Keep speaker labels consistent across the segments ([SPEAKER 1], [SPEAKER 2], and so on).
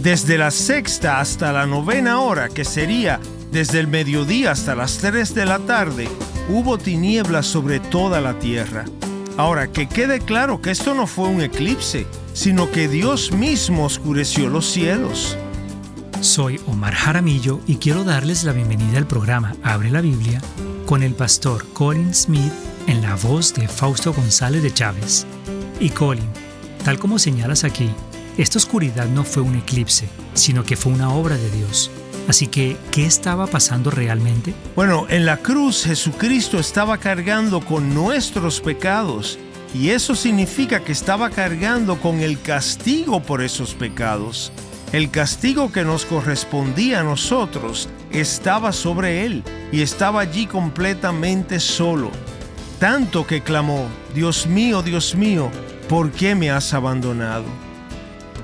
[SPEAKER 1] Desde la sexta hasta la novena hora, que sería desde el mediodía hasta las 3 de la tarde, hubo tinieblas sobre toda la tierra. Ahora, que quede claro que esto no fue un eclipse, sino que Dios mismo oscureció los cielos.
[SPEAKER 2] Soy Omar Jaramillo y quiero darles la bienvenida al programa Abre la Biblia con el pastor Colin Smith en la voz de Fausto González de Chávez. Y Colin, tal como señalas aquí, esta oscuridad no fue un eclipse, sino que fue una obra de Dios. Así que, ¿qué estaba pasando realmente?
[SPEAKER 1] Bueno, en la cruz Jesucristo estaba cargando con nuestros pecados, y eso significa que estaba cargando con el castigo por esos pecados. El castigo que nos correspondía a nosotros estaba sobre Él, y estaba allí completamente solo. Tanto que clamó, Dios mío, ¿por qué me has abandonado?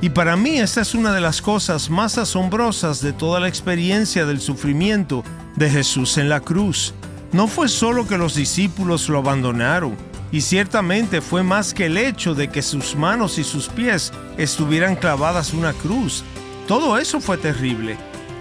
[SPEAKER 1] Y para mí esta es una de las cosas más asombrosas de toda la experiencia del sufrimiento de Jesús en la cruz. No fue solo que los discípulos lo abandonaron, y ciertamente fue más que el hecho de que sus manos y sus pies estuvieran clavadas en una cruz. Todo eso fue terrible,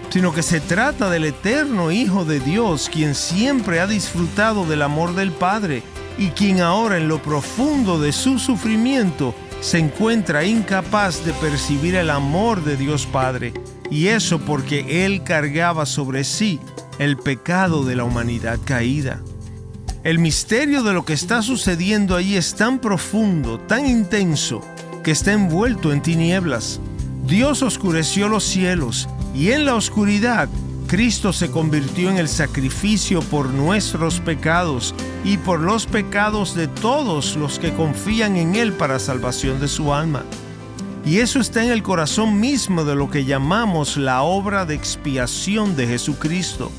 [SPEAKER 1] sino que se trata del eterno Hijo de Dios, quien siempre ha disfrutado del amor del Padre y quien ahora en lo profundo de su sufrimiento se encuentra incapaz de percibir el amor de Dios Padre, y eso porque Él cargaba sobre sí el pecado de la humanidad caída. El misterio de lo que está sucediendo allí es tan profundo, tan intenso, que está envuelto en tinieblas. Dios oscureció los cielos, y en la oscuridad Cristo se convirtió en el sacrificio por nuestros pecados y por los pecados de todos los que confían en Él para salvación de su alma. Y eso está en el corazón mismo de lo que llamamos la obra de expiación de Jesucristo.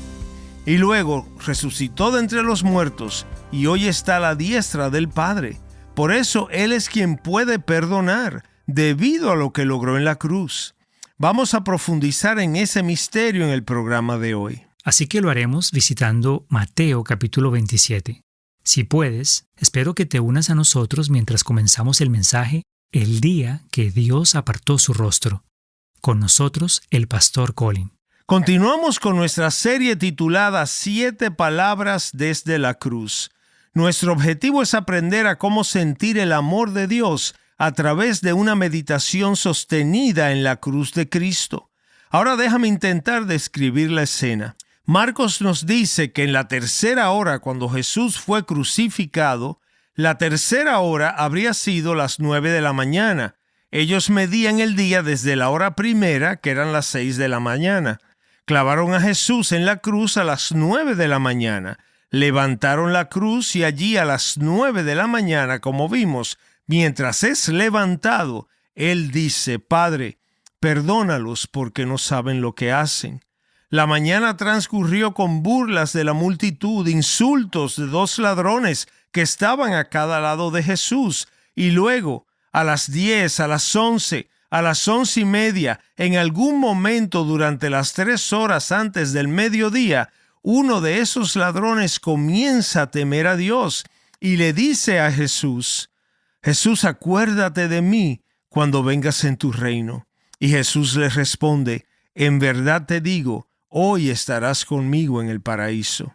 [SPEAKER 1] Y luego resucitó de entre los muertos y hoy está a la diestra del Padre. Por eso Él es quien puede perdonar debido a lo que logró en la cruz. Vamos a profundizar en ese misterio en el programa de hoy.
[SPEAKER 2] Así que lo haremos visitando Mateo capítulo 27. Si puedes, espero que te unas a nosotros mientras comenzamos el mensaje El día que Dios apartó su rostro. Con nosotros, el pastor Colin.
[SPEAKER 1] Continuamos con nuestra serie titulada 7 palabras desde la cruz. Nuestro objetivo es aprender a cómo sentir el amor de Dios a través de una meditación sostenida en la cruz de Cristo. Ahora déjame intentar describir la escena. Marcos nos dice que en la tercera hora, cuando Jesús fue crucificado, la tercera hora habría sido las 9 de la mañana. Ellos medían el día desde la hora primera, que eran las 6 de la mañana. Clavaron a Jesús en la cruz a las 9 de la mañana. Levantaron la cruz y allí a las 9 de la mañana, como vimos, mientras es levantado, Él dice, Padre, perdónalos porque no saben lo que hacen. La mañana transcurrió con burlas de la multitud, insultos de 2 ladrones que estaban a cada lado de Jesús. Y luego, a las 10, a las 11, a las 11:30, en algún momento durante las 3 horas antes del mediodía, uno de esos ladrones comienza a temer a Dios y le dice a Jesús, Jesús, acuérdate de mí cuando vengas en tu reino. Y Jesús le responde, en verdad te digo, hoy estarás conmigo en el paraíso.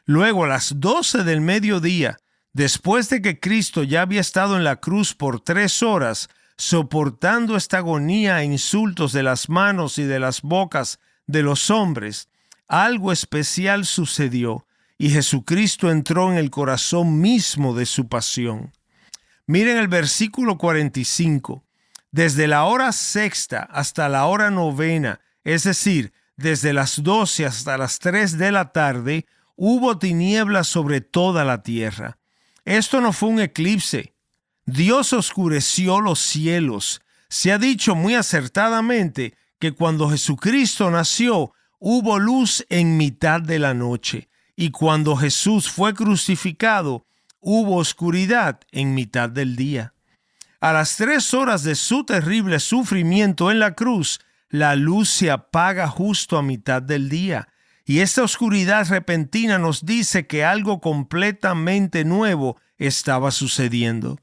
[SPEAKER 1] Luego, a las 12 del mediodía, después de que Cristo ya había estado en la cruz por 3 horas, soportando esta agonía e insultos de las manos y de las bocas de los hombres, algo especial sucedió y Jesucristo entró en el corazón mismo de su pasión. Miren el versículo 45. Desde la hora sexta hasta la hora novena, es decir, desde las 12 hasta las 3 de la tarde, hubo tinieblas sobre toda la tierra. Esto no fue un eclipse. Dios oscureció los cielos. Se ha dicho muy acertadamente que cuando Jesucristo nació, hubo luz en mitad de la noche. Y cuando Jesús fue crucificado, hubo oscuridad en mitad del día. A las 3 horas de su terrible sufrimiento en la cruz, la luz se apaga justo a mitad del día. Y esta oscuridad repentina nos dice que algo completamente nuevo estaba sucediendo.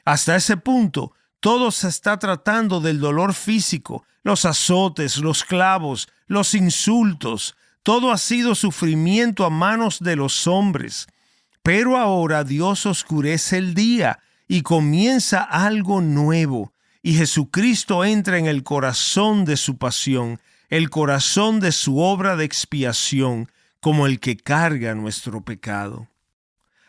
[SPEAKER 1] Hasta ese punto, Todo se está tratando del dolor físico, los azotes, los clavos, los insultos. Todo ha sido sufrimiento a manos de los hombres. Pero ahora Dios oscurece el día y comienza algo nuevo. Y Jesucristo entra en el corazón de su pasión, el corazón de su obra de expiación, como el que carga nuestro pecado.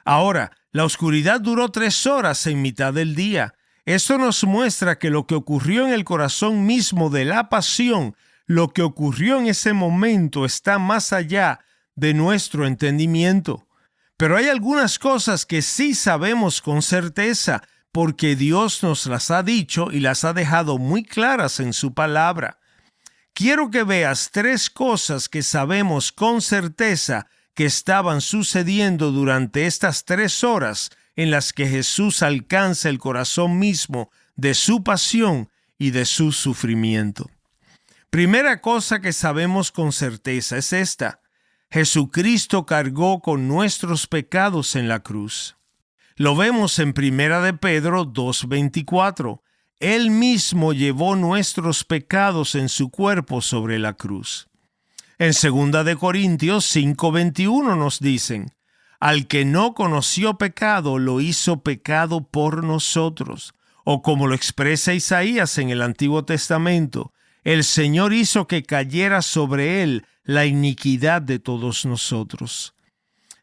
[SPEAKER 1] Ahora, la oscuridad duró 3 horas en mitad del día. Esto nos muestra que lo que ocurrió en el corazón mismo de la pasión, lo que ocurrió en ese momento, está más allá de nuestro entendimiento. Pero hay algunas cosas que sí sabemos con certeza, porque Dios nos las ha dicho y las ha dejado muy claras en su palabra. Quiero que veas 3 cosas que sabemos con certeza que estaban sucediendo durante estas 3 horas en las que Jesús alcanza el corazón mismo de su pasión y de su sufrimiento. Primera cosa que sabemos con certeza es esta: Jesucristo cargó con nuestros pecados en la cruz. Lo vemos en 1 de Pedro 2:24. Él mismo llevó nuestros pecados en su cuerpo sobre la cruz. En 2 de Corintios 5:21 nos dicen: al que no conoció pecado, lo hizo pecado por nosotros. O como lo expresa Isaías en el Antiguo Testamento: el Señor hizo que cayera sobre él la iniquidad de todos nosotros.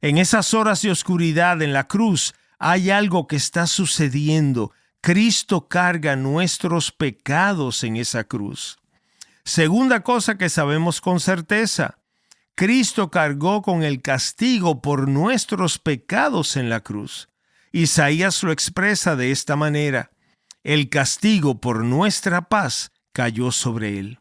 [SPEAKER 1] En esas horas de oscuridad en la cruz hay algo que está sucediendo. Cristo carga nuestros pecados en esa cruz. Segunda cosa que sabemos con certeza: Cristo cargó con el castigo por nuestros pecados en la cruz. Isaías lo expresa de esta manera: el castigo por nuestra paz cayó sobre él.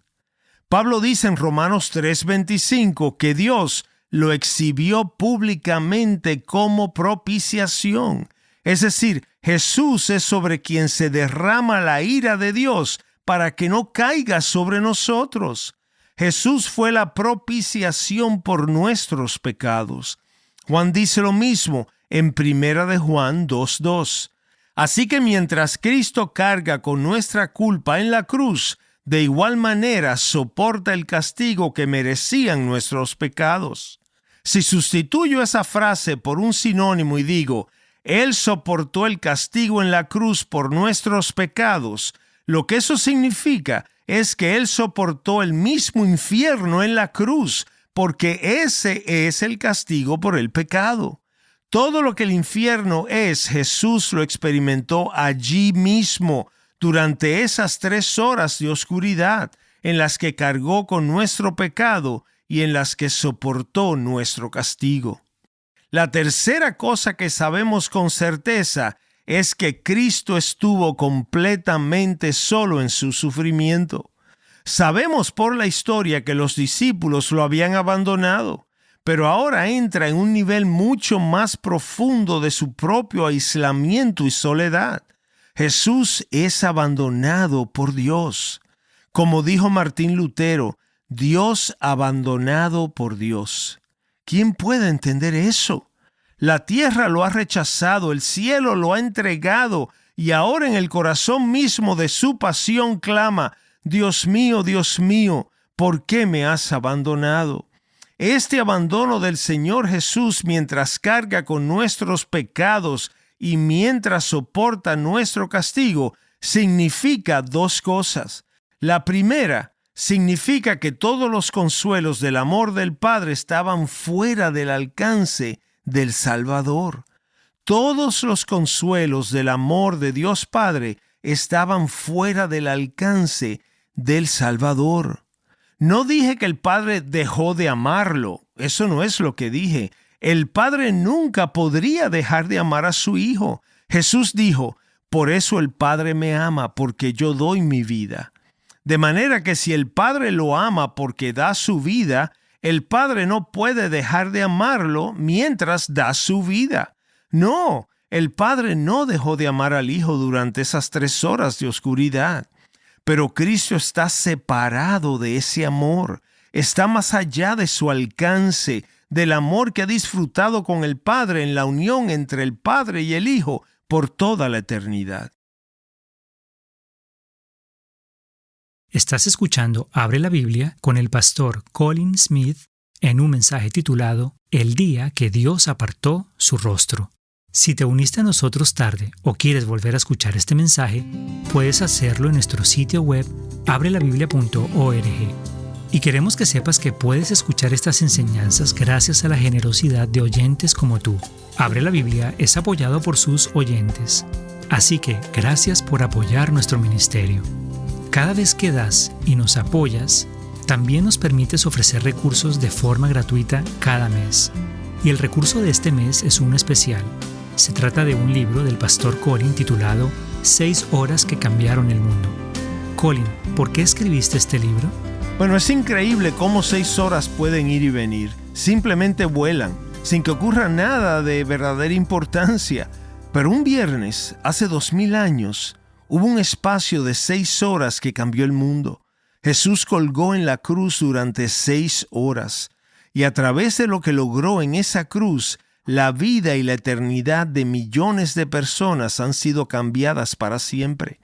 [SPEAKER 1] Pablo dice en Romanos 3:25 que Dios lo exhibió públicamente como propiciación. Es decir, Jesús es sobre quien se derrama la ira de Dios para que no caiga sobre nosotros. Jesús fue la propiciación por nuestros pecados. Juan dice lo mismo en 1 de Juan 2:2. Así que mientras Cristo carga con nuestra culpa en la cruz, de igual manera soporta el castigo que merecían nuestros pecados. Si sustituyo esa frase por un sinónimo y digo: Él soportó el castigo en la cruz por nuestros pecados, lo que eso significa es que Él soportó el mismo infierno en la cruz, porque ese es el castigo por el pecado. Todo lo que el infierno es, Jesús lo experimentó allí mismo, durante esas 3 horas de oscuridad en las que cargó con nuestro pecado y en las que soportó nuestro castigo. La tercera cosa que sabemos con certeza es que Cristo estuvo completamente solo en su sufrimiento. Sabemos por la historia que los discípulos lo habían abandonado, pero ahora entra en un nivel mucho más profundo de su propio aislamiento y soledad. Jesús es abandonado por Dios. Como dijo Martín Lutero: Dios abandonado por Dios. ¿Quién puede entender eso? La tierra lo ha rechazado, el cielo lo ha entregado, y ahora en el corazón mismo de su pasión clama: Dios mío, ¿por qué me has abandonado? Este abandono del Señor Jesús mientras carga con nuestros pecados y mientras soporta nuestro castigo significa 2 cosas. La primera significa que todos los consuelos del amor del Padre estaban fuera del alcance del Salvador. Todos los consuelos del amor de Dios Padre estaban fuera del alcance del Salvador. No dije que el Padre dejó de amarlo. Eso no es lo que dije. El Padre nunca podría dejar de amar a su Hijo. Jesús dijo: por eso el Padre me ama, porque yo doy mi vida. De manera que si el Padre lo ama porque da su vida, el Padre no puede dejar de amarlo mientras da su vida. No, el Padre no dejó de amar al Hijo durante esas 3 horas de oscuridad. Pero Cristo está separado de ese amor. Está más allá de su alcance, del amor que ha disfrutado con el Padre en la unión entre el Padre y el Hijo por toda la eternidad.
[SPEAKER 2] Estás escuchando Abre la Biblia con el pastor Colin Smith en un mensaje titulado El día que Dios apartó su rostro. Si te uniste a nosotros tarde o quieres volver a escuchar este mensaje, puedes hacerlo en nuestro sitio web abrelabiblia.org. Y queremos que sepas que puedes escuchar estas enseñanzas gracias a la generosidad de oyentes como tú. Abre la Biblia es apoyado por sus oyentes. Así que gracias por apoyar nuestro ministerio. Cada vez que das y nos apoyas, también nos permites ofrecer recursos de forma gratuita cada mes. Y el recurso de este mes es uno especial. Se trata de un libro del pastor Colin titulado 6 horas que cambiaron el mundo. Colin, ¿por qué escribiste este libro?
[SPEAKER 1] Bueno, es increíble cómo 6 horas pueden ir y venir. Simplemente vuelan, sin que ocurra nada de verdadera importancia. Pero un viernes, hace 2000 años, hubo un espacio de 6 horas que cambió el mundo. Jesús colgó en la cruz durante 6 horas. Y a través de lo que logró en esa cruz, la vida y la eternidad de millones de personas han sido cambiadas para siempre.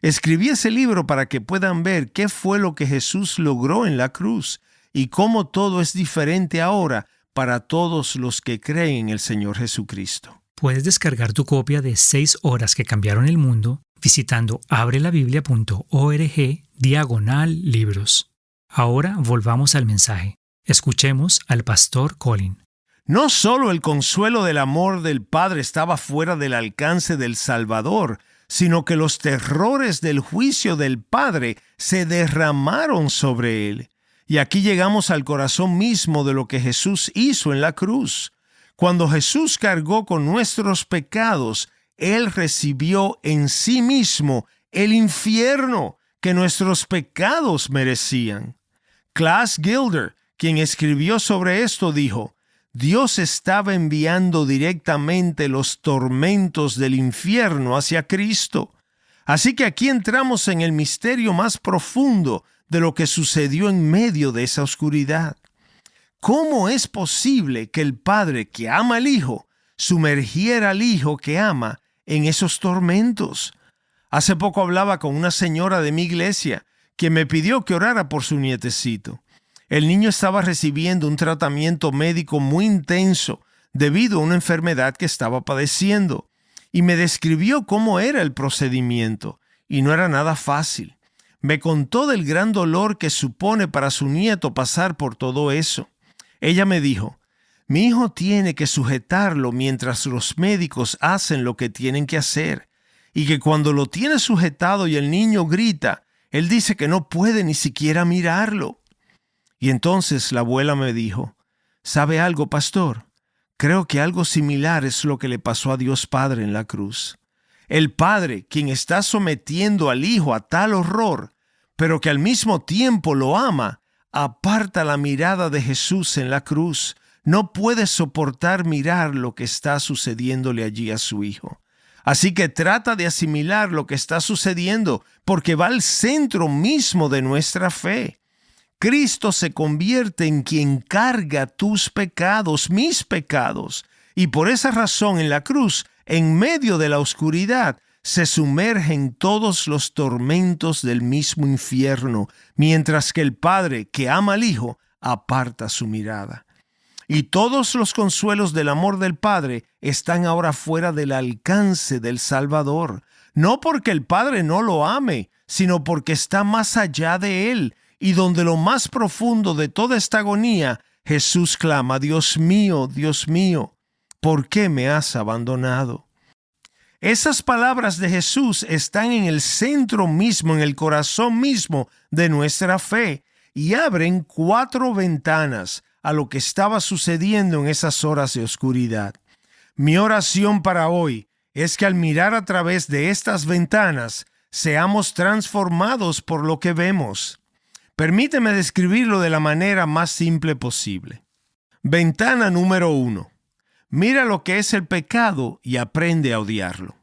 [SPEAKER 1] Escribí ese libro para que puedan ver qué fue lo que Jesús logró en la cruz y cómo todo es diferente ahora para todos los que creen en el Señor Jesucristo.
[SPEAKER 2] Puedes descargar tu copia de 6 horas que cambiaron el mundo visitando abrelabiblia.org/libros. Ahora volvamos al mensaje. Escuchemos al pastor Colin.
[SPEAKER 1] No solo el consuelo del amor del Padre estaba fuera del alcance del Salvador, sino que los terrores del juicio del Padre se derramaron sobre él. Y aquí llegamos al corazón mismo de lo que Jesús hizo en la cruz. Cuando Jesús cargó con nuestros pecados, Él recibió en sí mismo el infierno que nuestros pecados merecían. Klaas Gilder, quien escribió sobre esto, dijo: Dios estaba enviando directamente los tormentos del infierno hacia Cristo. Así que aquí entramos en el misterio más profundo de lo que sucedió en medio de esa oscuridad. ¿Cómo es posible que el Padre que ama al Hijo sumergiera al Hijo que ama en esos tormentos? Hace poco hablaba con una señora de mi iglesia que me pidió que orara por su nietecito. El niño estaba recibiendo un tratamiento médico muy intenso debido a una enfermedad que estaba padeciendo, y me describió cómo era el procedimiento, y no era nada fácil. Me contó del gran dolor que supone para su nieto pasar por todo eso. Ella me dijo: mi hijo tiene que sujetarlo mientras los médicos hacen lo que tienen que hacer, y que cuando lo tiene sujetado y el niño grita, él dice que no puede ni siquiera mirarlo. Y entonces la abuela me dijo: ¿sabe algo, pastor? Creo que algo similar es lo que le pasó a Dios Padre en la cruz. El Padre, quien está sometiendo al Hijo a tal horror, pero que al mismo tiempo lo ama, aparta la mirada de Jesús en la cruz. No puede soportar mirar lo que está sucediéndole allí a su Hijo. Así que trata de asimilar lo que está sucediendo, porque va al centro mismo de nuestra fe. Cristo se convierte en quien carga tus pecados, mis pecados, y por esa razón en la cruz, en medio de la oscuridad, se sumerge en todos los tormentos del mismo infierno, mientras que el Padre que ama al Hijo aparta su mirada. Y todos los consuelos del amor del Padre están ahora fuera del alcance del Salvador, no porque el Padre no lo ame, sino porque está más allá de él, y donde lo más profundo de toda esta agonía, Jesús clama: Dios mío, ¿por qué me has abandonado? Esas palabras de Jesús están en el centro mismo, en el corazón mismo de nuestra fe, y abren 4 ventanas a lo que estaba sucediendo en esas horas de oscuridad. Mi oración para hoy es que al mirar a través de estas ventanas, seamos transformados por lo que vemos. Permíteme describirlo de la manera más simple posible. Ventana número 1. Mira lo que es el pecado y aprende a odiarlo.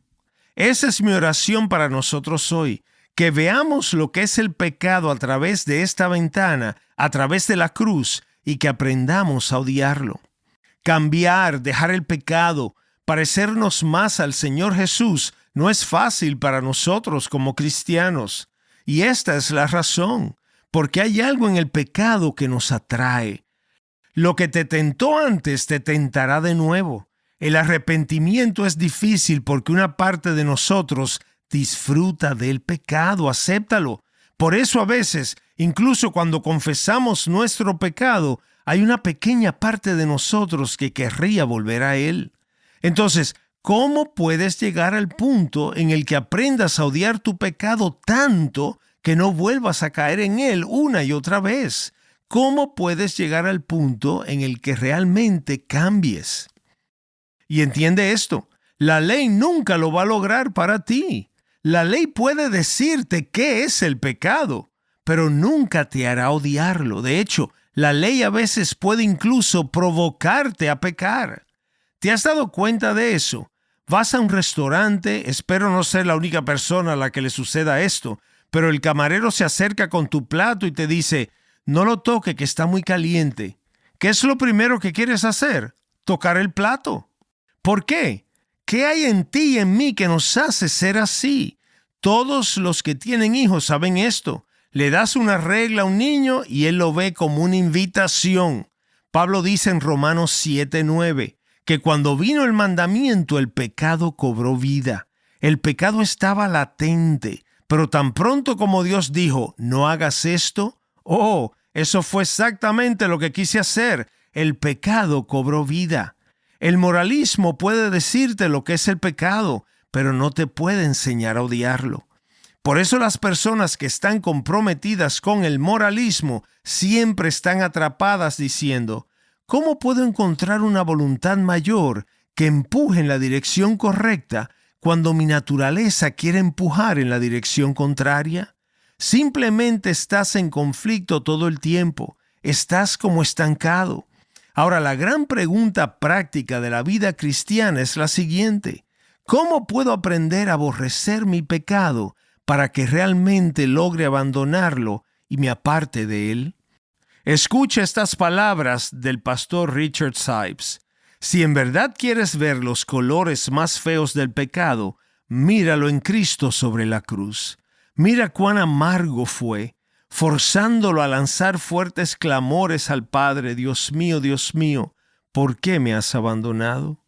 [SPEAKER 1] Esa es mi oración para nosotros hoy, que veamos lo que es el pecado a través de esta ventana, a través de la cruz, y que aprendamos a odiarlo. Cambiar, dejar el pecado, parecernos más al Señor Jesús, no es fácil para nosotros como cristianos. Y esta es la razón, porque hay algo en el pecado que nos atrae. Lo que te tentó antes te tentará de nuevo. El arrepentimiento es difícil porque una parte de nosotros disfruta del pecado, acéptalo. Por eso a veces, incluso cuando confesamos nuestro pecado, hay una pequeña parte de nosotros que querría volver a él. Entonces, ¿cómo puedes llegar al punto en el que aprendas a odiar tu pecado tanto que no vuelvas a caer en él una y otra vez? ¿Cómo puedes llegar al punto en el que realmente cambies? Y entiende esto, la ley nunca lo va a lograr para ti. La ley puede decirte qué es el pecado, pero nunca te hará odiarlo. De hecho, la ley a veces puede incluso provocarte a pecar. ¿Te has dado cuenta de eso? Vas a un restaurante, espero no ser la única persona a la que le suceda esto, pero el camarero se acerca con tu plato y te dice, no lo toque que está muy caliente. ¿Qué es lo primero que quieres hacer? Tocar el plato. ¿Por qué? ¿Qué hay en ti y en mí que nos hace ser así? Todos los que tienen hijos saben esto. Le das una regla a un niño y él lo ve como una invitación. Pablo dice en Romanos 7:9 que cuando vino el mandamiento el pecado cobró vida. El pecado estaba latente, pero tan pronto como Dios dijo, no hagas esto, eso fue exactamente lo que quise hacer. El pecado cobró vida. El moralismo puede decirte lo que es el pecado, pero no te puede enseñar a odiarlo. Por eso las personas que están comprometidas con el moralismo siempre están atrapadas diciendo, ¿cómo puedo encontrar una voluntad mayor que empuje en la dirección correcta cuando mi naturaleza quiere empujar en la dirección contraria? Simplemente estás en conflicto todo el tiempo, estás como estancado. Ahora, la gran pregunta práctica de la vida cristiana es la siguiente: ¿cómo puedo aprender a aborrecer mi pecado para que realmente logre abandonarlo y me aparte de él? Escucha estas palabras del pastor Richard Sipes. Si en verdad quieres ver los colores más feos del pecado, míralo en Cristo sobre la cruz. Mira cuán amargo fue, forzándolo a lanzar fuertes clamores al Padre, Dios mío, ¿por qué me has abandonado?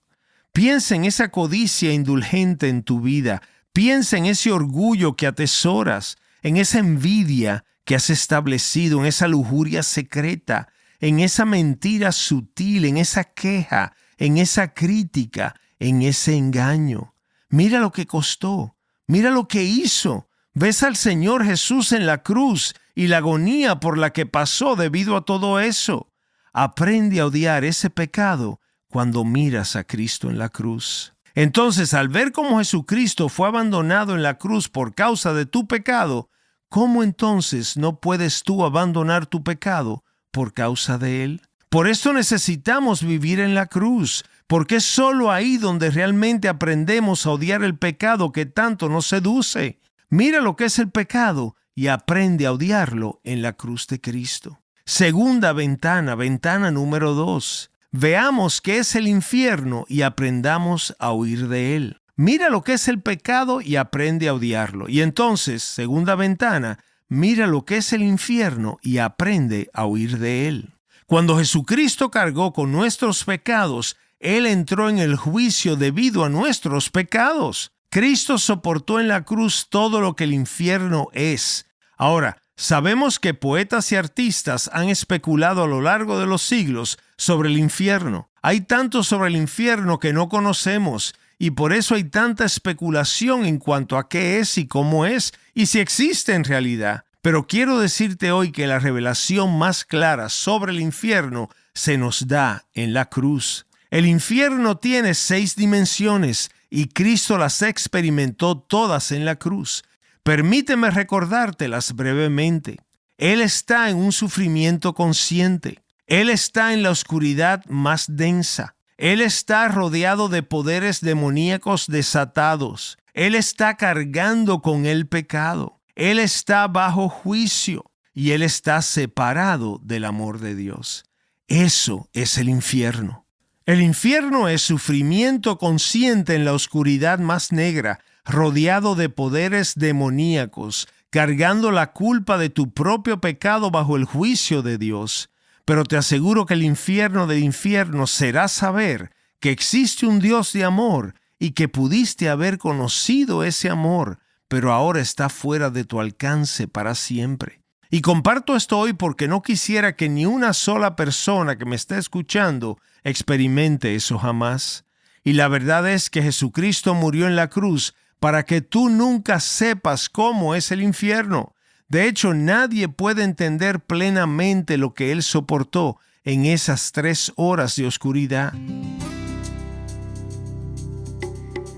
[SPEAKER 1] Piensa en esa codicia indulgente en tu vida. Piensa en ese orgullo que atesoras, en esa envidia que has establecido, en esa lujuria secreta, en esa mentira sutil, en esa queja, en esa crítica, en ese engaño. Mira lo que costó, mira lo que hizo. Ves al Señor Jesús en la cruz y la agonía por la que pasó debido a todo eso. Aprende a odiar ese pecado cuando miras a Cristo en la cruz. Entonces, al ver cómo Jesucristo fue abandonado en la cruz por causa de tu pecado, ¿cómo entonces no puedes tú abandonar tu pecado por causa de él? Por esto necesitamos vivir en la cruz, porque es solo ahí donde realmente aprendemos a odiar el pecado que tanto nos seduce. Mira lo que es el pecado y aprende a odiarlo en la cruz de Cristo. Segunda ventana número 2. Veamos qué es el infierno y aprendamos a huir de él. Mira lo que es el pecado y aprende a odiarlo. Y entonces, segunda ventana, mira lo que es el infierno y aprende a huir de él. Cuando Jesucristo cargó con nuestros pecados, Él entró en el juicio debido a nuestros pecados. Cristo soportó en la cruz todo lo que el infierno es. Ahora, sabemos que poetas y artistas han especulado a lo largo de los siglos sobre el infierno. Hay tanto sobre el infierno que no conocemos, y por eso hay tanta especulación en cuanto a qué es y cómo es, y si existe en realidad. Pero quiero decirte hoy que la revelación más clara sobre el infierno se nos da en la cruz. El infierno tiene 6 dimensiones y Cristo las experimentó todas en la cruz. Permíteme recordártelas brevemente. Él está en un sufrimiento consciente. Él está en la oscuridad más densa. Él está rodeado de poderes demoníacos desatados. Él está cargando con el pecado. Él está bajo juicio y Él está separado del amor de Dios. Eso es el infierno. El infierno es sufrimiento consciente en la oscuridad más negra, rodeado de poderes demoníacos, cargando la culpa de tu propio pecado bajo el juicio de Dios. Pero te aseguro que el infierno del infierno será saber que existe un Dios de amor y que pudiste haber conocido ese amor, pero ahora está fuera de tu alcance para siempre. Y comparto esto hoy porque no quisiera que ni una sola persona que me esté escuchando experimente eso jamás. Y la verdad es que Jesucristo murió en la cruz para que tú nunca sepas cómo es el infierno. De hecho, nadie puede entender plenamente lo que Él soportó en esas 3 horas de oscuridad.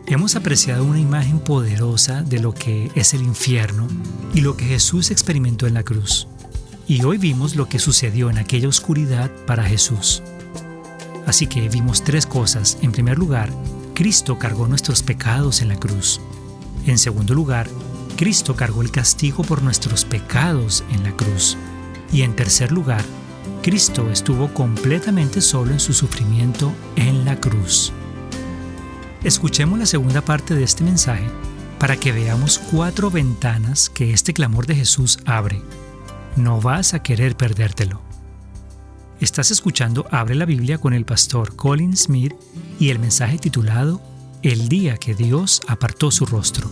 [SPEAKER 2] Hemos apreciado una imagen poderosa de lo que es el infierno y lo que Jesús experimentó en la cruz. Y hoy vimos lo que sucedió en aquella oscuridad para Jesús. Así que vimos 3 cosas. En primer lugar, Cristo cargó nuestros pecados en la cruz. En segundo lugar, Cristo cargó el castigo por nuestros pecados en la cruz. Y en tercer lugar, Cristo estuvo completamente solo en su sufrimiento en la cruz. Escuchemos la segunda parte de este mensaje para que veamos 4 ventanas que este clamor de Jesús abre. No vas a querer perdértelo. Estás escuchando Abre la Biblia con el pastor Colin Smith y el mensaje titulado El día que Dios apartó su rostro.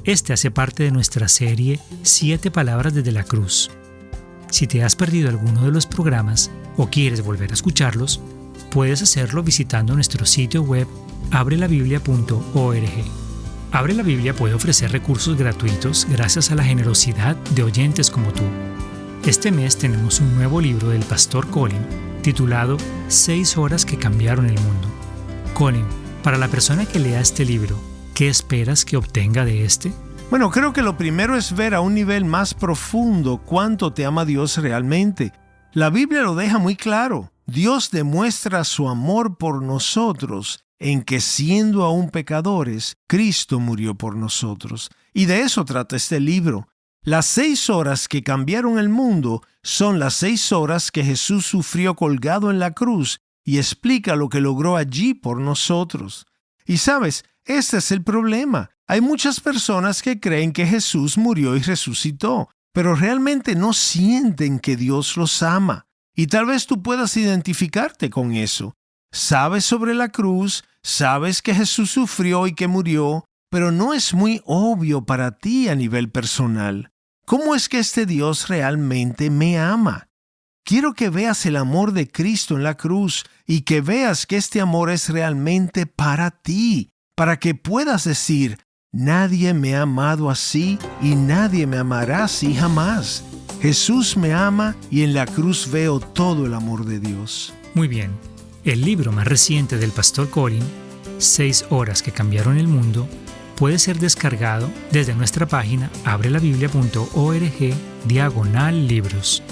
[SPEAKER 2] Este hace parte de nuestra serie 7 palabras desde la cruz. Si te has perdido alguno de los programas o quieres volver a escucharlos, puedes hacerlo visitando nuestro sitio web abrelabiblia.org. Abre la Biblia puede ofrecer recursos gratuitos gracias a la generosidad de oyentes como tú. Este mes tenemos un nuevo libro del pastor Colin titulado 6 horas que cambiaron el mundo. Colin, para la persona que lea este libro, ¿qué esperas que obtenga de este?
[SPEAKER 1] Bueno, creo que lo primero es ver a un nivel más profundo cuánto te ama Dios realmente. La Biblia lo deja muy claro. Dios demuestra su amor por nosotros en que siendo aún pecadores, Cristo murió por nosotros. Y de eso trata este libro. Las 6 horas que cambiaron el mundo son las 6 horas que Jesús sufrió colgado en la cruz y explica lo que logró allí por nosotros. Y sabes, este es el problema. Hay muchas personas que creen que Jesús murió y resucitó, pero realmente no sienten que Dios los ama. Y tal vez tú puedas identificarte con eso. Sabes sobre la cruz, sabes que Jesús sufrió y que murió, pero no es muy obvio para ti a nivel personal. ¿Cómo es que este Dios realmente me ama? Quiero que veas el amor de Cristo en la cruz y que veas que este amor es realmente para ti, para que puedas decir, nadie me ha amado así y nadie me amará así jamás. Jesús me ama y en la cruz veo todo el amor de Dios.
[SPEAKER 2] Muy bien. El libro más reciente del pastor Colin, 6 horas que cambiaron el mundo, puede ser descargado desde nuestra página abrelabiblia.org/libros.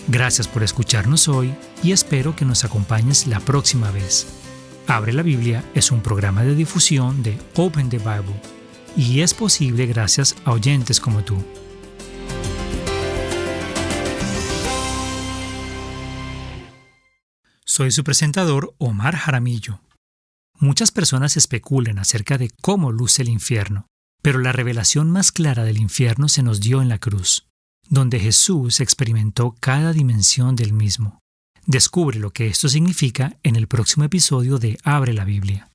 [SPEAKER 2] Gracias por escucharnos hoy y espero que nos acompañes la próxima vez. Abre la Biblia es un programa de difusión de Open the Bible y es posible gracias a oyentes como tú. Soy su presentador, Omar Jaramillo. Muchas personas especulan acerca de cómo luce el infierno, pero la revelación más clara del infierno se nos dio en la cruz, donde Jesús experimentó cada dimensión del mismo. Descubre lo que esto significa en el próximo episodio de Abre la Biblia.